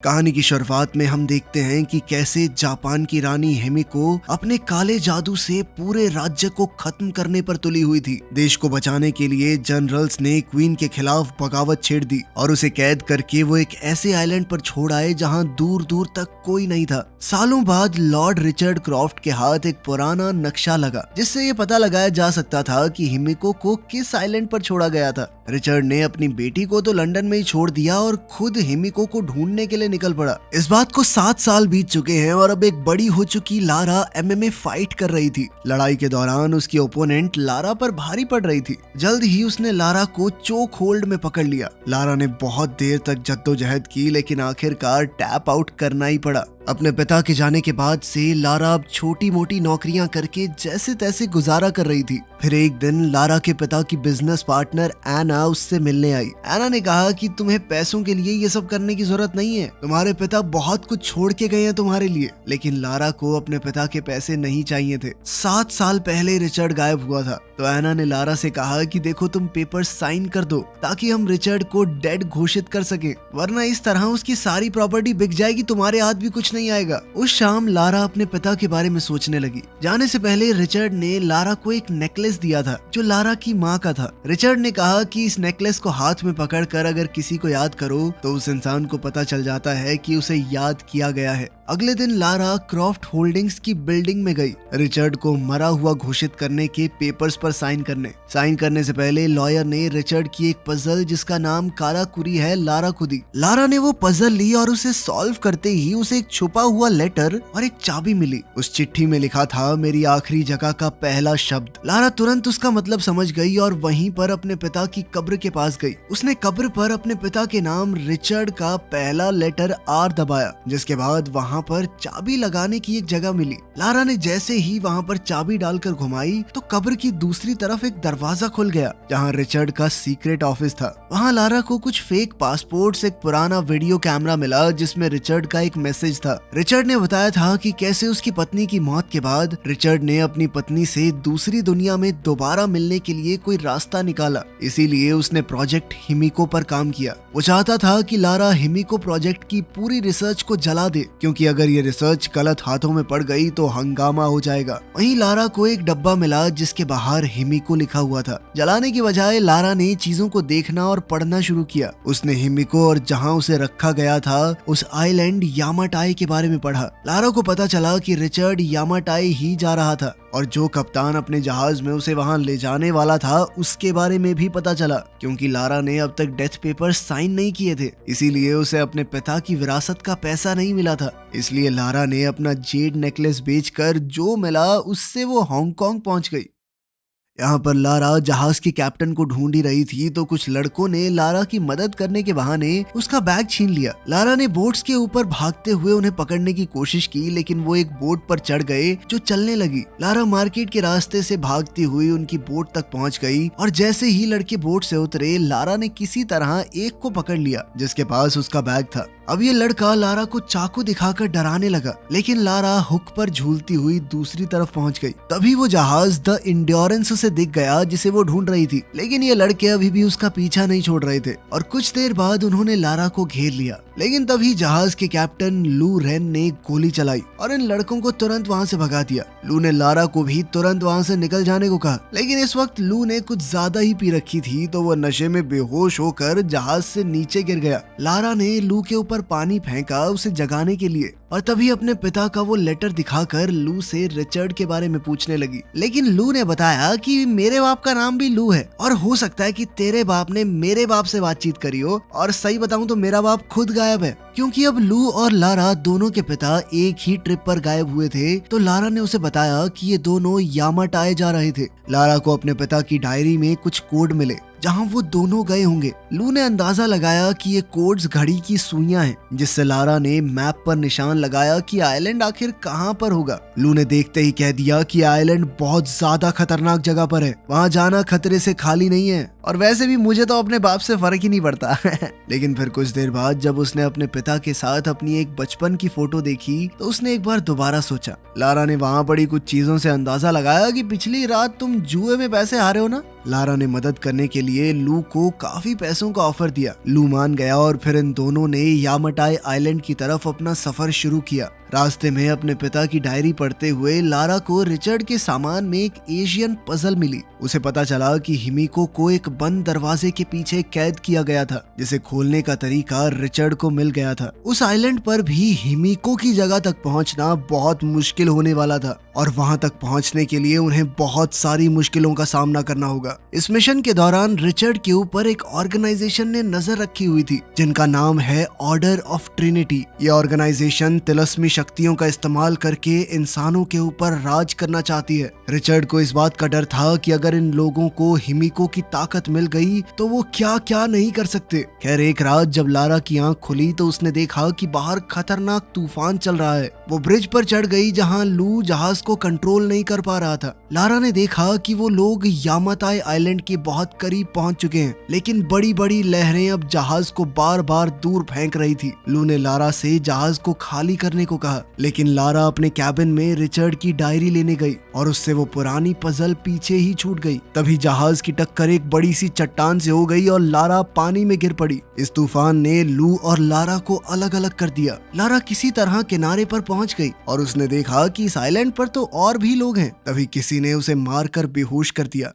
कहानी की शुरुआत में हम देखते हैं कि कैसे जापान की रानी हिमिको अपने काले जादू से पूरे राज्य को खत्म करने पर तुली हुई थी। देश को बचाने के लिए जनरल्स ने क्वीन के खिलाफ बगावत छेड़ दी और उसे कैद करके वो एक ऐसे आइलैंड पर छोड़ आए जहां दूर दूर तक कोई नहीं था। सालों बाद लॉर्ड रिचर्ड क्रॉफ्ट के हाथ एक पुराना नक्शा लगा जिससे ये पता लगाया जा सकता था कि हिमिको को किस आइलैंड पर छोड़ा गया था। रिचर्ड ने अपनी बेटी को तो लंदन में ही छोड़ दिया और खुद हिमिको को ढूंढने के लिए निकल पड़ा। इस बात को 7 साल बीत चुके हैं और अब एक बड़ी हो चुकी लारा एमएमए फाइट कर रही थी। लड़ाई के दौरान उसकी ओपोनेंट लारा पर भारी पड़ रही थी। जल्द ही उसने लारा को चोक होल्ड में पकड़ लिया। लारा ने बहुत देर तक जद्दोजहद की लेकिन आखिरकार टैप आउट करना ही पड़ा। अपने पिता के जाने के बाद से लारा अब छोटी मोटी नौकरियां करके जैसे तैसे गुजारा कर रही थी। फिर एक दिन लारा के पिता की बिजनेस पार्टनर एना उससे मिलने आई। एना ने कहा कि तुम्हें पैसों के लिए ये सब करने की जरूरत नहीं है, तुम्हारे पिता बहुत कुछ छोड़ के गए हैं तुम्हारे लिए। लेकिन लारा को अपने पिता के पैसे नहीं चाहिए थे। 7 साल पहले रिचर्ड गायब हुआ था तो एना ने लारा से कहा कि देखो तुम पेपर साइन कर दो ताकि हम रिचर्ड को डेड घोषित कर सके, वरना इस तरह उसकी सारी प्रॉपर्टी बिक जाएगी, तुम्हारे हाथ भी कुछ नहीं आएगा। उस शाम लारा अपने पिता के बारे में सोचने लगी। जाने से पहले रिचर्ड ने लारा को एक नेकलेस दिया था जो लारा की माँ का था। रिचर्ड ने कहा कि इस नेकलेस को हाथ में पकड़कर अगर किसी को याद करो तो उस इंसान को पता चल जाता है कि उसे याद किया गया है। अगले दिन लारा क्रॉफ्ट होल्डिंग्स की बिल्डिंग में गई रिचर्ड को मरा हुआ घोषित करने के पेपर्स पर साइन करने से पहले लॉयर ने रिचर्ड की एक पजल जिसका नाम काराकुरी है लारा को दी। लारा ने वो पजल ली और उसे सॉल्व करते ही उसे एक छुपा हुआ लेटर और एक चाबी मिली। उस चिट्ठी में लिखा था मेरी आखिरी जगह का पहला शब्द। लारा तुरंत उसका मतलब समझ गई और वहीं पर अपने पिता की कब्र के पास गई। उसने कब्र पर अपने पिता के नाम रिचर्ड का पहला लेटर आर दबाया, जिसके बाद वहाँ पर चाबी लगाने की एक जगह मिली। लारा ने जैसे ही वहाँ पर चाबी डालकर घुमाई तो कब्र की दूसरी तरफ एक दरवाजा खुल गया जहाँ रिचर्ड का सीक्रेट ऑफिस था। वहाँ लारा को कुछ फेक पासपोर्ट्स, एक पुराना वीडियो कैमरा मिला जिसमें रिचर्ड का एक मैसेज था। रिचर्ड ने बताया था कि कैसे उसकी पत्नी की मौत के बाद रिचर्ड ने अपनी पत्नी से दूसरी दुनिया में दोबारा मिलने के लिए कोई रास्ता निकाला, इसीलिए उसने प्रोजेक्ट हिमिको पर काम किया। वो चाहता था कि लारा हिमिको प्रोजेक्ट की पूरी रिसर्च को जला दे, क्योंकि अगर ये रिसर्च गलत हाथों में पड़ गई तो हंगामा हो जाएगा। वहीं लारा को एक डब्बा मिला जिसके बाहर हिमिको लिखा हुआ था। जलाने की बजाय लारा ने चीजों को देखना और पढ़ना शुरू किया। उसने हिमिको और जहां उसे रखा गया था उस आइलैंड यामाटाई के बारे में पढ़ा। लारा को पता चला कि रिचर्ड यामाटाई ही जा रहा था और जो कप्तान अपने जहाज में उसे वहां ले जाने वाला था उसके बारे में भी पता चला, क्योंकि लारा ने अब तक डेथ पेपर साइन नहीं किए थे, इसीलिए उसे अपने पिता की विरासत का पैसा नहीं मिला था। इसलिए लारा ने अपना जेड नेकलेस बेचकर जो मिला उससे वो हांगकांग पहुंच गई। यहाँ पर लारा जहाज के कैप्टन को ढूंढ ही रही थी तो कुछ लड़कों ने लारा की मदद करने के बहाने उसका बैग छीन लिया। लारा ने बोट्स के ऊपर भागते हुए उन्हें पकड़ने की कोशिश की लेकिन वो एक बोट पर चढ़ गए जो चलने लगी। लारा मार्केट के रास्ते से भागती हुई उनकी बोट तक पहुंच गई और जैसे ही लड़के बोट से उतरे लारा ने किसी तरह एक को पकड़ लिया जिसके पास उसका बैग था। अब ये लड़का लारा को चाकू दिखाकर डराने लगा लेकिन लारा हुक पर झूलती हुई दूसरी तरफ पहुंच गई। तभी वो जहाज द इंड्योरेंस उसे दिख गया जिसे वो ढूंढ रही थी, लेकिन ये लड़के अभी भी उसका पीछा नहीं छोड़ रहे थे और कुछ देर बाद उन्होंने लारा को घेर लिया। लेकिन तभी जहाज के कैप्टन लू रेन ने गोली चलाई और इन लड़कों को तुरंत वहां से भगा दिया। लू ने लारा को भी तुरंत वहां से निकल जाने को कहा, लेकिन इस वक्त लू ने कुछ ज्यादा ही पी रखी थी तो वो नशे में बेहोश होकर जहाज से नीचे गिर गया। लारा ने लू के ऊपर पानी फेंका उसे जगाने के लिए और तभी अपने पिता का वो लेटर दिखाकर लू से रिचर्ड के बारे में पूछने लगी। लेकिन लू ने बताया कि मेरे बाप का नाम भी लू है और हो सकता है कि तेरे बाप ने मेरे बाप से बातचीत करी हो, और सही बताऊं तो मेरा बाप खुद गायब है, क्योंकि अब लू और लारा दोनों के पिता एक ही ट्रिप पर गायब हुए थे। तो लारा ने उसे बताया कि ये दोनों यामाटाई जा रहे थे। लारा को अपने पिता की डायरी में कुछ कोड मिले जहां वो दोनों गए होंगे। लू ने अंदाजा लगाया कि ये कोड्स घड़ी की सुइयां हैं, जिससे लारा ने मैप पर निशान लगाया कि आइलैंड आखिर कहां पर होगा। लू ने देखते ही कह दिया कि आइलैंड बहुत ज्यादा खतरनाक जगह पर है, वहां जाना खतरे से खाली नहीं है, और वैसे भी मुझे तो अपने बाप से फर्क ही नहीं पड़ता। लेकिन फिर कुछ देर बाद जब उसने अपने पिता के साथ अपनी एक बचपन की फोटो देखी तो उसने एक बार दोबारा सोचा। लारा ने वहां पड़ी कुछ चीजों से अंदाजा लगाया कि पिछली रात तुम जुए में पैसे हारे हो ना, लारा ने मदद करने के लिए लू को काफी पैसों का ऑफर दिया। लू मान गया और फिर इन दोनों ने यामाटाई आइलैंड की तरफ अपना सफर शुरू किया। रास्ते में अपने पिता की डायरी पढ़ते हुए लारा को रिचर्ड के सामान में एक एशियन पजल मिली। उसे पता चला कि हिमिको को एक बंद दरवाजे के पीछे कैद किया गया था, जिसे खोलने का तरीका रिचर्ड को मिल गया था। उस आइलैंड पर भी हिमिको की जगह तक पहुंचना बहुत मुश्किल होने वाला था और वहां तक पहुंचने के लिए उन्हें बहुत सारी मुश्किलों का सामना करना होगा। इस मिशन के दौरान रिचर्ड के ऊपर एक ऑर्गेनाइजेशन ने नजर रखी हुई थी, जिनका नाम है ऑर्डर ऑफ ट्रिनिटी। ये ऑर्गेनाइजेशन तिलस्मी शक्तियों का इस्तेमाल करके इंसानों के ऊपर राज करना चाहती है। रिचर्ड को इस बात का डर था कि अगर इन लोगों को हिमिको की ताकत मिल गई तो वो क्या क्या नहीं कर सकते। खैर, एक रात जब लारा की आंख खुली तो उसने देखा कि बाहर खतरनाक तूफान चल रहा है। वो ब्रिज पर चढ़ गई जहां लू जहाज को कंट्रोल नहीं कर पा रहा था। लारा ने देखा कि वो लोग यामाताई आइलैंड के बहुत करीब पहुंच चुके हैं, लेकिन बड़ी बड़ी लहरें अब जहाज को बार बार दूर फेंक रही थी। लू ने लारा से जहाज को खाली करने को कहा, लेकिन लारा अपने कैबिन में रिचर्ड की डायरी लेने गई और उससे वो पुरानी पजल पीछे ही छूट गई। तभी जहाज की टक्कर एक बड़ी सी चट्टान से हो गई और लारा पानी में गिर पड़ी। इस तूफान ने लू और लारा को अलग अलग कर दिया। लारा किसी तरह किनारे पर पहुंच गई और उसने देखा कि इस आइलैंड पर तो और भी लोग हैं। तभी किसी ने उसे मारकर बेहोश कर दिया।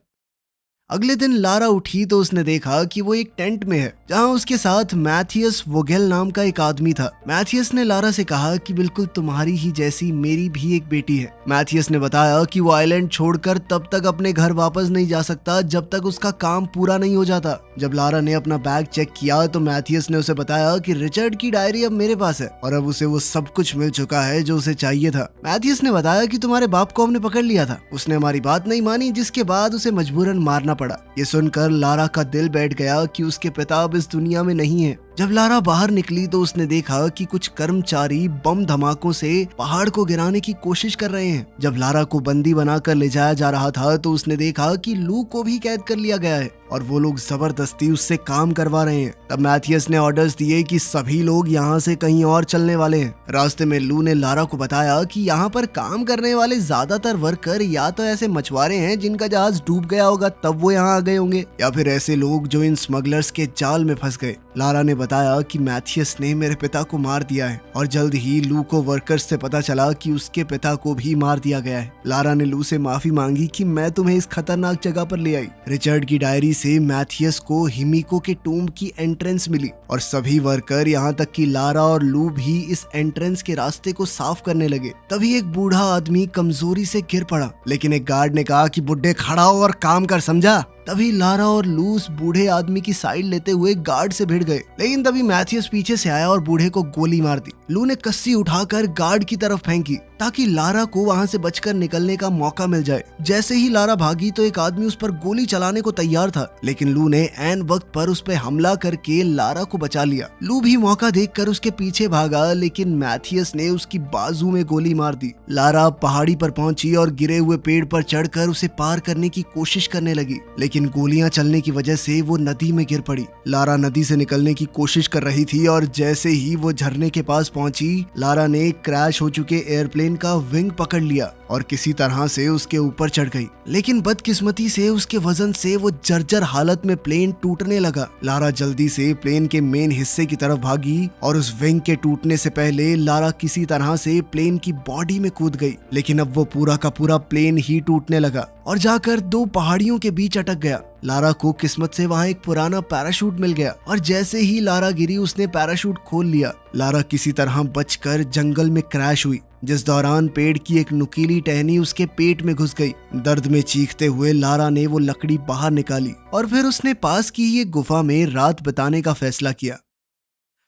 अगले दिन लारा उठी तो उसने देखा कि वो एक टेंट में है, जहां उसके साथ मैथियस वोगेल नाम का एक आदमी था। मैथियस ने लारा से कहा कि बिल्कुल तुम्हारी ही जैसी मेरी भी एक बेटी है। मैथियस ने बताया कि वो आइलैंड छोड़कर तब तक अपने घर वापस नहीं जा सकता जब तक उसका काम पूरा नहीं हो जाता। जब लारा ने अपना बैग चेक किया तो मैथियस ने उसे बताया कि रिचर्ड की डायरी अब मेरे पास है और अब उसे वो सब कुछ मिल चुका है जो उसे चाहिए था। मैथियस ने बताया कि तुम्हारे बाप को हमने पकड़ लिया था, उसने हमारी बात नहीं मानी, जिसके बाद उसे मजबूरन मारना पड़ा। ये सुनकर लारा का दिल बैठ गया कि उसके पिता अब इस दुनिया में नहीं है। जब लारा बाहर निकली तो उसने देखा कि कुछ कर्मचारी बम धमाकों से पहाड़ को गिराने की कोशिश कर रहे हैं। जब लारा को बंदी बनाकर ले जाया जा रहा था तो उसने देखा कि लू को भी कैद कर लिया गया है और वो लोग जबरदस्ती उससे काम करवा रहे हैं। तब मैथियस ने ऑर्डर्स दिए कि सभी लोग यहाँ से कहीं और चलने वाले हैं। रास्ते में लू ने लारा को बताया कि यहाँ पर काम करने वाले ज्यादातर वर्कर या तो ऐसे मछुआरे हैं जिनका जहाज डूब गया होगा तब वो यहाँ आ गए होंगे, या फिर ऐसे लोग जो इन स्मगलर्स के जाल में फंस गए। लारा ने बताया कि मैथियस ने मेरे पिता को मार दिया है और जल्द ही लू को वर्कर्स से पता चला कि उसके पिता को भी मार दिया गया है। लारा ने लू से माफी मांगी कि मैं तुम्हें इस खतरनाक जगह पर ले आई। रिचर्ड की डायरी से मैथियस को हिमिको के टूम की एंट्रेंस मिली और सभी वर्कर यहाँ तक कि लारा और लू भी इस एंट्रेंस के रास्ते को साफ करने लगे। तभी एक बूढ़ा आदमी कमजोरी से गिर पड़ा, लेकिन एक गार्ड ने कहा कि बुड्ढे खड़ा हो और काम कर, समझा। तभी लारा और लू उस बूढ़े आदमी की साइड लेते हुए गार्ड से भिड़ गए, लेकिन तभी मैथियस पीछे से आया और बूढ़े को गोली मार दी। लू ने कस्सी उठाकर गार्ड की तरफ फेंकी ताकि लारा को वहां से बचकर निकलने का मौका मिल जाए। जैसे ही लारा भागी तो एक आदमी उस पर गोली चलाने को तैयार था, लेकिन लू ने ऐन वक्त पर उस पर हमला करके लारा को बचा लिया। लू भी मौका देखकर उसके पीछे भागा, लेकिन मैथियस ने उसकी बाजू में गोली मार दी। लारा पहाड़ी पर पहुंची और गिरे हुए पेड़ पर चढ़कर उसे पार करने की कोशिश करने लगी, लेकिन गोलियां चलने की वजह से वो नदी में गिर पड़ी। लारा नदी से निकलने की कोशिश कर रही थी और जैसे ही वो झरने के पास पहुंची, लारा ने क्रैश हो चुके एयरप्लेन का विंग पकड़ लिया और किसी तरह से उसके ऊपर चढ़ गई, लेकिन बदकिस्मती से उसके वजन से वो जर्जर हालत में प्लेन टूटने लगा। लारा जल्दी से प्लेन के मेन हिस्से की तरफ भागी और उस विंग के टूटने से पहले लारा किसी तरह से प्लेन की बॉडी में कूद गई, लेकिन अब वो पूरा का पूरा प्लेन ही टूटने लगा और जाकर दो पहाड़ियों के बीच अटक गया। लारा को किस्मत से वहाँ एक पुराना पैराशूट मिल गया और जैसे ही लारा गिरी उसने पैराशूट खोल लिया। लारा किसी तरह बचकर जंगल में क्रैश हुई, जिस दौरान पेड़ की एक नुकीली टहनी उसके पेट में घुस गई। दर्द में चीखते हुए लारा ने वो लकड़ी बाहर निकाली और फिर उसने पास की ही एक गुफा में रात बिताने का फैसला किया।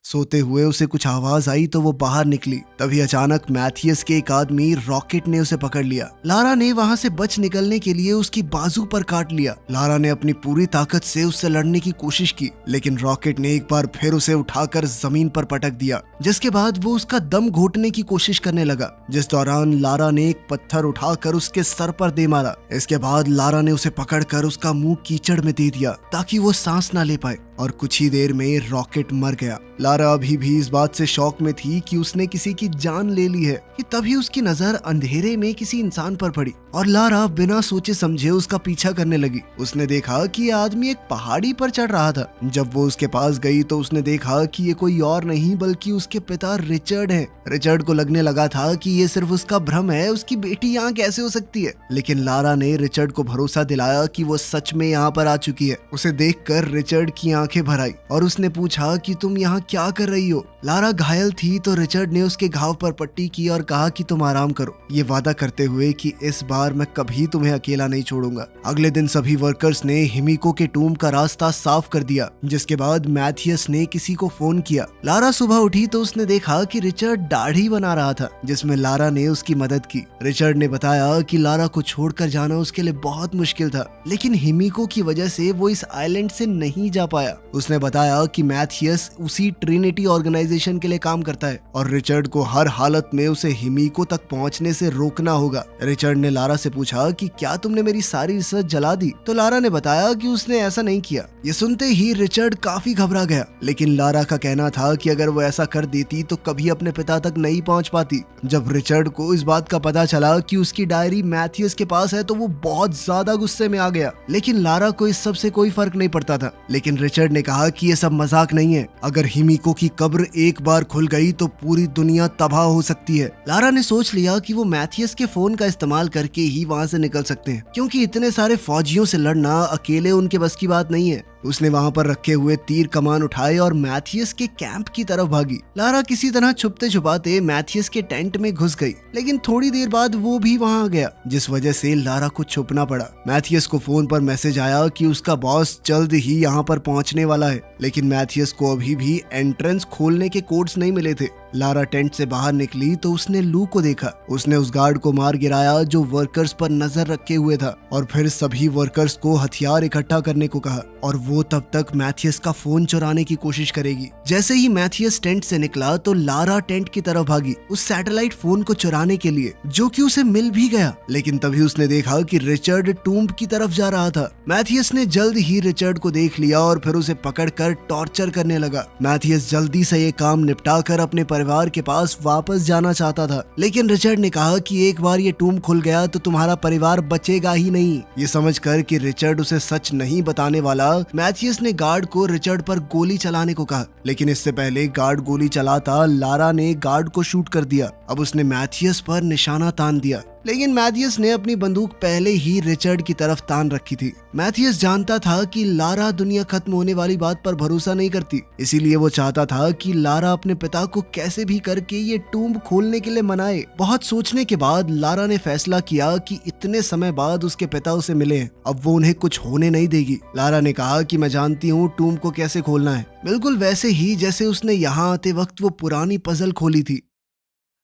सोते हुए उसे कुछ आवाज आई तो वो बाहर निकली। तभी अचानक मैथियस के एक आदमी रॉकेट ने उसे पकड़ लिया। लारा ने वहां से बच निकलने के लिए उसकी बाजू पर काट लिया। लारा ने अपनी पूरी ताकत से उससे लड़ने की कोशिश की, लेकिन रॉकेट ने एक बार फिर उसे उठाकर जमीन पर पटक दिया, जिसके बाद वो उसका दम घोटने की कोशिश करने लगा, जिस दौरान लारा ने एक पत्थर उठाकर उसके सर पर दे मारा। इसके बाद लारा ने उसे पकड़कर उसका मुंह कीचड़ में दे दिया ताकि वो सांस ना ले पाए। और कुछ ही देर में रॉकेट मर गया। लारा अभी भी इस बात से शॉक में थी कि उसने किसी की जान ले ली है कि तभी उसकी नजर अंधेरे में किसी इंसान पर पड़ी और लारा बिना सोचे समझे उसका पीछा करने लगी। उसने देखा कि ये आदमी एक पहाड़ी पर चढ़ रहा था। जब वो उसके पास गई तो उसने देखा कि ये कोई और नहीं बल्कि उसके पिता रिचर्ड है। रिचर्ड को लगने लगा था कि ये सिर्फ उसका भ्रम है, उसकी बेटी यहाँ कैसे हो सकती है। लेकिन लारा ने रिचर्ड को भरोसा दिलाया कि वो सच में यहाँ पर आ चुकी है। उसे देखकर रिचर्ड की आंखें भर आई और उसने पूछा कि तुम यहाँ क्या कर रही हो। लारा घायल थी तो रिचर्ड ने उसके घाव पर पट्टी की और कहा कि तुम आराम करो, ये वादा करते हुए कि इस बार मैं कभी तुम्हें अकेला नहीं छोड़ूंगा। अगले दिन सभी वर्कर्स ने हिमिको के टूम का रास्ता साफ कर दिया, जिसके बाद मैथियस ने किसी को फोन किया। लारा सुबह उठी तो उसने देखा कि रिचर्ड दाढ़ी बना रहा था, जिसमें लारा ने उसकी मदद की। रिचर्ड ने बताया कि लारा को छोड़कर जाना उसके लिए बहुत मुश्किल था, लेकिन हिमिको की वजह से वो इस आइलैंड से नहीं जा पाया। उसने बताया कि मैथियस उसी ट्रिनिटी ऑर्गेनाइजेशन के लिए काम करता है और रिचर्ड को हर हालत में उसे हिमिको तक पहुंचने से रोकना होगा। रिचर्ड ने लारा से पूछा कि क्या तुमने मेरी सारी रिसर्च जला दी? तो लारा ने बताया कि उसने ऐसा नहीं किया। ये सुनते ही रिचर्ड काफी घबरा गया, लेकिन लारा का कहना था कि अगर वो ऐसा कर देती तो कभी अपने पिता तक नहीं पहुंच पाती। जब रिचर्ड को इस बात का पता चला कि उसकी डायरी मैथियस के पास है तो वो बहुत ज्यादा गुस्से में आ गया, लेकिन लारा को इस सब से कोई फर्क नहीं पड़ता था। लेकिन रिचर्ड ने कहा कि ये सब मजाक नहीं है, अगर हिमिको की कब्र एक बार खुल गई तो पूरी दुनिया तबाह हो सकती है। लारा ने सोच लिया कि वो मैथियस के फोन का इस्तेमाल करके ही वहाँ से निकल सकते हैं, क्योंकि इतने सारे फौजियों से लड़ना अकेले उनके बस की बात नहीं है। उसने वहाँ पर रखे हुए तीर कमान उठाए और मैथियस के कैंप की तरफ भागी। लारा किसी तरह छुपते छुपाते मैथियस के टेंट में घुस गई, लेकिन थोड़ी देर बाद वो भी वहाँ आ गया, जिस वजह से लारा को छुपना पड़ा। मैथियस को फोन पर मैसेज आया कि उसका बॉस जल्द ही यहाँ पर पहुँचने वाला है, लेकिन मैथियस को अभी भी एंट्रेंस खोलने के कोड्स नहीं मिले थे। लारा टेंट से बाहर निकली तो उसने लू को देखा। उसने उस गार्ड को मार गिराया जो वर्कर्स पर नजर रखे हुए था, और फिर सभी वर्कर्स को हथियार इकट्ठा करने को कहा और वो तब तक मैथियस का फोन चुराने की कोशिश करेगी। जैसे ही मैथियस टेंट से निकला तो लारा टेंट की तरफ भागी उस सैटेलाइट फोन को चुराने के लिए, जो कि उसे मिल भी गया। लेकिन तभी उसने देखा कि रिचर्ड टूम्ब की तरफ जा रहा था। मैथियस ने जल्द ही रिचर्ड को देख लिया और फिर उसे पकड़कर टॉर्चर करने लगा। मैथियस जल्दी से ये काम निपटाकर अपने परिवार के पास वापस जाना चाहता था, लेकिन रिचर्ड ने कहा कि एक बार ये टूम्ब खुल गया तो तुम्हारा परिवार बचेगा ही नहीं। ये समझकर कि रिचर्ड उसे सच नहीं बताने वाला, मैथियस ने गार्ड को रिचर्ड पर गोली चलाने को कहा, लेकिन इससे पहले गार्ड गोली चलाता लारा ने गार्ड को शूट कर दिया। अब उसने मैथियस पर निशाना तान दिया, लेकिन मैथियस ने अपनी बंदूक पहले ही रिचर्ड की तरफ तान रखी थी। मैथियस जानता था कि लारा दुनिया खत्म होने वाली बात पर भरोसा नहीं करती, इसीलिए वो चाहता था कि लारा अपने पिता को कैसे भी करके ये टूम्ब खोलने के लिए मनाए। बहुत सोचने के बाद लारा ने फैसला किया कि इतने समय बाद उसके पिता उसे मिले हैं, अब वो उन्हें कुछ होने नहीं देगी। लारा ने कहा कि मैं जानती हूँ टूम्ब को कैसे खोलना है, बिल्कुल वैसे ही जैसे उसने यहाँ आते वक्त वो पुरानी पजल खोली थी।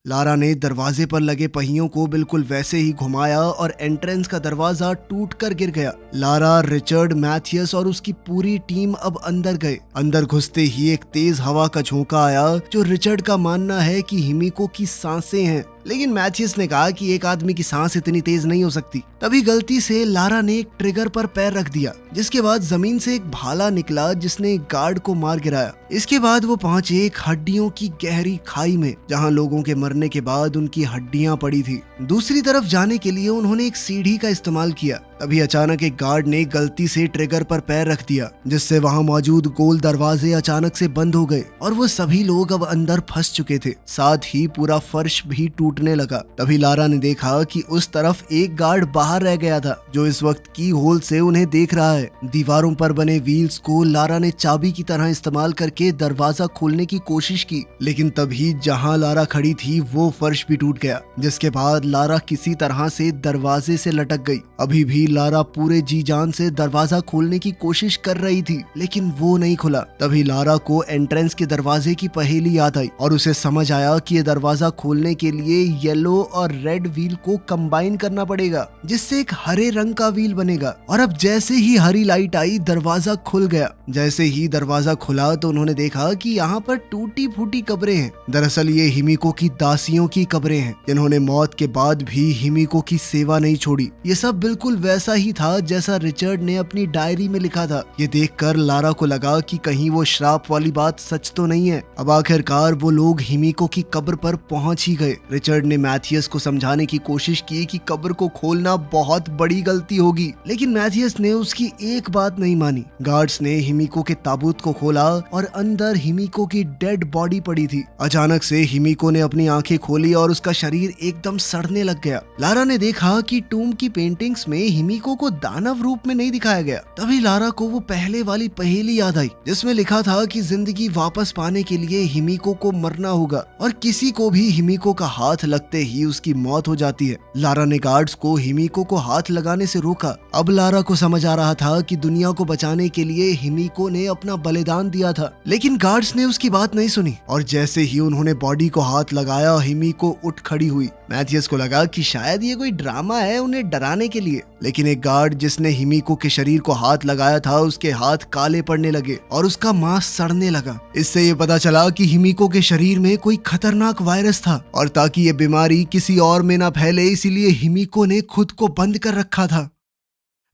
लारा ने दरवाजे पर लगे पहियों को बिल्कुल वैसे ही घुमाया और एंट्रेंस का दरवाजा टूटकर गिर गया। लारा, रिचर्ड, मैथियस और उसकी पूरी टीम अब अंदर गए। अंदर घुसते ही एक तेज हवा का झोंका आया, जो रिचर्ड का मानना है कि हिमिको की सांसें हैं, लेकिन मैथियस ने कहा कि एक आदमी की सांस इतनी तेज नहीं हो सकती। तभी गलती से लारा ने एक ट्रिगर पर पैर रख दिया, जिसके बाद जमीन से एक भाला निकला जिसने एक गार्ड को मार गिराया। इसके बाद वो पहुंचे एक हड्डियों की गहरी खाई में, जहां लोगों के मरने के बाद उनकी हड्डियां पड़ी थी। दूसरी तरफ जाने के लिए उन्होंने एक सीढ़ी का इस्तेमाल किया। तभी अचानक एक गार्ड ने गलती से ट्रिगर पर पैर रख दिया, जिससे वहां मौजूद गोल दरवाजे अचानक से बंद हो गए और वो सभी लोग अब अंदर फंस चुके थे। साथ ही पूरा फर्श भी टूटने लगा। तभी लारा ने देखा कि उस तरफ एक गार्ड बाहर रह गया था, जो इस वक्त की होल से उन्हें देख रहा है। दीवारों पर बने व्हील्स को लारा ने चाबी की तरह इस्तेमाल करके दरवाजा खोलने की कोशिश की, लेकिन तभी जहां लारा खड़ी थी वो फर्श भी टूट गया, जिसके बाद लारा किसी तरह से दरवाजे से लटक गई। अभी भी लारा पूरे जी जान से दरवाजा खोलने की कोशिश कर रही थी, लेकिन वो नहीं खुला। तभी लारा को एंट्रेंस के दरवाजे की पहेली याद आई और उसे समझ आया कि ये दरवाजा खोलने के लिए येलो और रेड व्हील को कंबाइन करना पड़ेगा, जिससे एक हरे रंग का व्हील बनेगा। और अब जैसे ही हरी लाइट आई, दरवाजा खुल गया। जैसे ही दरवाजा खुला तो उन्होंने ने देखा कि यहाँ पर टूटी फूटी कब्रें हैं। दरअसल ये हिमिको की दासियों की कब्रें हैं जिन्होंने मौत के बाद भी हिमिको की सेवा नहीं छोड़ी। ये सब बिल्कुल वैसा ही था जैसा रिचर्ड ने अपनी डायरी में लिखा था। ये देखकर लारा को लगा कि कहीं वो श्राप वाली बात सच तो नहीं है। अब आखिरकार वो लोग हिमिको की कब्र पर पहुंच ही गए। रिचर्ड ने मैथियस को समझाने की कोशिश की कि कब्र को खोलना बहुत बड़ी गलती होगी, लेकिन मैथियस ने उसकी एक बात नहीं मानी। गार्ड्स ने हिमिको के ताबूत को खोला और अंदर हिमिको की डेड बॉडी पड़ी थी। अचानक से हिमिको ने अपनी आंखें खोली और उसका शरीर एकदम सड़ने लग गया। लारा ने देखा कि टूम की पेंटिंग्स में हिमिको को दानव रूप में नहीं दिखाया गया। तभी लारा को वो पहले वाली पहेली याद आई जिसमें लिखा था कि जिंदगी वापस पाने के लिए हिमिको को मरना होगा और किसी को भी हिमिको का हाथ लगते ही उसकी मौत हो जाती है। लारा ने गार्ड्स को हिमिको को हाथ लगाने से रोका। अब लारा को समझ आ रहा था कि दुनिया को बचाने के लिए हिमिको ने अपना बलिदान दिया था, लेकिन गार्ड्स ने उसकी बात नहीं सुनी और जैसे ही उन्होंने बॉडी को हाथ लगाया हिमिको उठ खड़ी हुई। मैथियस को लगा कि शायद ये कोई ड्रामा है उन्हें डराने के लिए, लेकिन एक गार्ड जिसने हिमिको के शरीर को हाथ लगाया था उसके हाथ काले पड़ने लगे और उसका मांस सड़ने लगा। इससे ये पता चला कि हिमिको के शरीर में कोई खतरनाक वायरस था और ताकि ये बीमारी किसी और में ना फैले इसीलिए हिमिको ने खुद को बंद कर रखा था।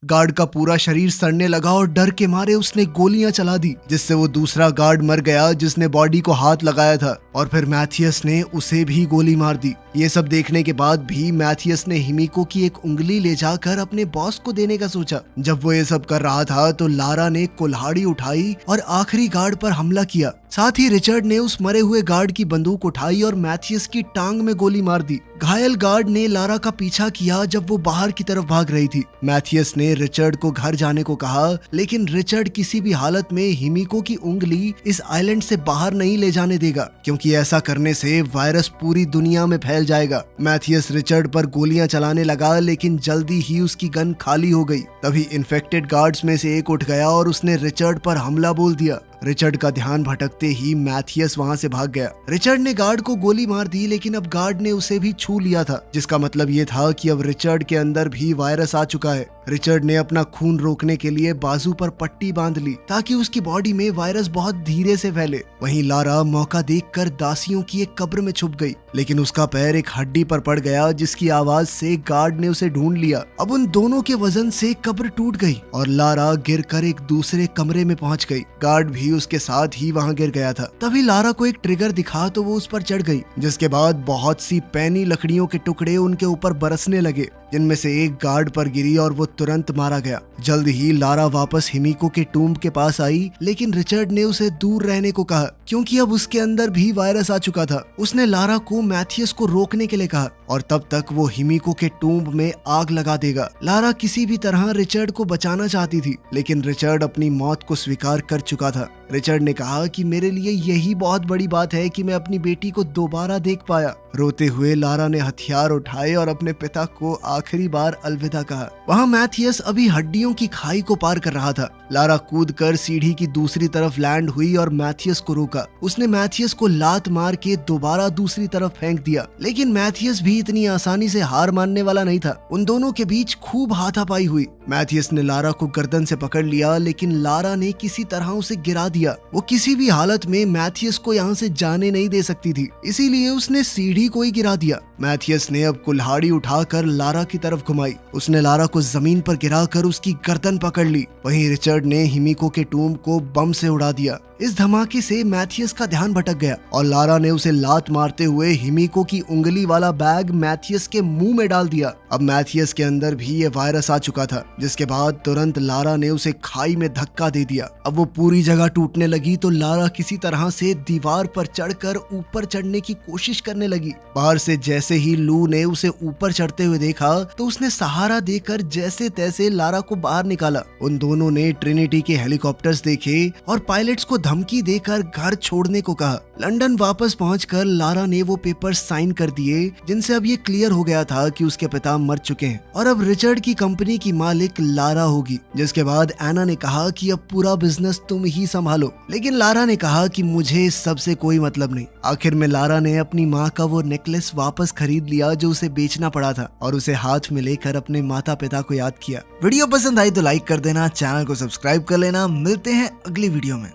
गार्ड का पूरा शरीर सड़ने लगा और डर के मारे उसने गोलियां चला दी जिससे वो दूसरा गार्ड मर गया जिसने बॉडी को हाथ लगाया था और फिर मैथियस ने उसे भी गोली मार दी। ये सब देखने के बाद भी मैथियस ने हिमिको की एक उंगली ले जाकर अपने बॉस को देने का सोचा। जब वो ये सब कर रहा था तो लारा ने कुल्हाड़ी उठाई और आखिरी गार्ड पर हमला किया। साथ ही रिचर्ड ने उस मरे हुए गार्ड की बंदूक उठाई और मैथियस की टांग में गोली मार दी। घायल गार्ड ने लारा का पीछा किया जब वो बाहर की तरफ भाग रही थी। मैथियस ने रिचर्ड को घर जाने को कहा, लेकिन रिचर्ड किसी भी हालत में हिमिको की उंगली इस आइलैंड से बाहर नहीं ले जाने देगा क्योंकि ऐसा करने से वायरस पूरी दुनिया में फैल जाएगा। मैथियस रिचर्ड पर गोलियां चलाने लगा लेकिन जल्दी ही उसकी गन खाली हो गई। तभी इन्फेक्टेड गार्ड्स में से एक उठ गया और उसने रिचर्ड पर हमला बोल दिया। रिचर्ड का ध्यान भटकते ही मैथियस वहां से भाग गया। रिचर्ड ने गार्ड को गोली मार दी लेकिन अब गार्ड ने उसे भी छू लिया था जिसका मतलब ये था कि अब रिचर्ड के अंदर भी वायरस आ चुका है। रिचर्ड ने अपना खून रोकने के लिए बाजू पर पट्टी बांध ली ताकि उसकी बॉडी में वायरस बहुत धीरे से फैले। वहीं लारा मौका देखकर दासियों की एक कब्र में छुप गई, लेकिन उसका पैर एक हड्डी पर पड़ गया जिसकी आवाज से गार्ड ने उसे ढूंढ लिया। अब उन दोनों के वजन से कब्र टूट गई और लारा गिरकर एक दूसरे कमरे में पहुंच गई। गार्ड भी उसके साथ ही वहां गिर गया था। तभी लारा को एक ट्रिगर दिखा तो वो उस पर चढ़ गई, जिसके बाद बहुत सी पैनी लकड़ियों के टुकड़े उनके ऊपर बरसने लगे जिनमें से एक गार्ड पर गिरी और वो तुरंत मारा गया। जल्द ही लारा वापस हिमिको के टूम के पास आई, लेकिन रिचर्ड ने उसे दूर रहने को कहा क्योंकि अब उसके अंदर भी वायरस आ चुका था। उसने लारा को मैथियस को रोकने के लिए कहा और तब तक वो हिमिको के टूम्ब में आग लगा देगा। लारा किसी भी तरह रिचर्ड को बचाना चाहती थी, लेकिन रिचर्ड अपनी मौत को स्वीकार कर चुका था। रिचर्ड ने कहा कि मेरे लिए यही बहुत बड़ी बात है कि मैं अपनी बेटी को दोबारा देख पाया। रोते हुए लारा ने हथियार उठाए और अपने पिता को आखिरी बार अलविदा कहा। वहाँ मैथियस अभी हड्डियों की खाई को पार कर रहा था। लारा कूदकर सीढ़ी की दूसरी तरफ लैंड हुई और मैथियस को रोका। उसने मैथियस को लात मार के दोबारा दूसरी तरफ फेंक दिया, लेकिन मैथियस भी इतनी आसानी से हार मानने वाला नहीं था। उन दोनों के बीच खूब हाथापाई हुई। मैथियस ने लारा को गर्दन से पकड़ लिया, लेकिन लारा ने किसी तरह उसे गिरा दिया। वो किसी भी हालत में मैथियस को यहाँ से जाने नहीं दे सकती थी, इसीलिए उसने सीढ़ी को ही गिरा दिया। मैथियस ने अब कुल्हाड़ी उठाकर लारा की तरफ घुमाई। उसने लारा को जमीन पर गिराकर उसकी गर्दन पकड़ ली। वहीं रिचर्ड ने हिमिको के टूम को बम से उड़ा दिया। इस धमाके से मैथियस का ध्यान भटक गया और लारा ने उसे लात मारते हुए हिमिको की उंगली वाला बैग मैथियस के मुंह में डाल दिया। अब मैथियस के अंदर भी ये वायरस आ चुका था, जिसके बाद तुरंत लारा ने उसे खाई में धक्का दे दिया। अब वो पूरी जगह टूटने लगी तो लारा किसी तरह से दीवार पर चढ़कर ऊपर चढ़ने की कोशिश करने लगी। बाहर से जैसे ही लू ने उसे ऊपर चढ़ते हुए देखा तो उसने सहारा देकर जैसे तैसे लारा को बाहर निकाला। उन दोनों ने ट्रिनिटी के हेलीकॉप्टर्स देखे और पायलट्स को धमकी देकर घर छोड़ने को कहा। लंदन वापस पहुंचकर लारा ने वो पेपर साइन कर दिए, जिनसे अब ये क्लियर हो गया था कि उसके पिता मर चुके हैं और अब रिचर्ड की कंपनी की मालिक लारा होगी। जिसके बाद एना ने कहा कि अब पूरा बिजनेस तुम ही संभालो, लेकिन लारा ने कहा कि मुझे इस सब से कोई मतलब नहीं। आखिर में लारा ने अपनी माँ का वो नेकलेस वापस खरीद लिया जो उसे बेचना पड़ा था और उसे हाथ में लेकर अपने माता पिता को याद किया। वीडियो पसंद आई तो लाइक कर देना, चैनल को सब्सक्राइब कर लेना। मिलते हैं अगली वीडियो में।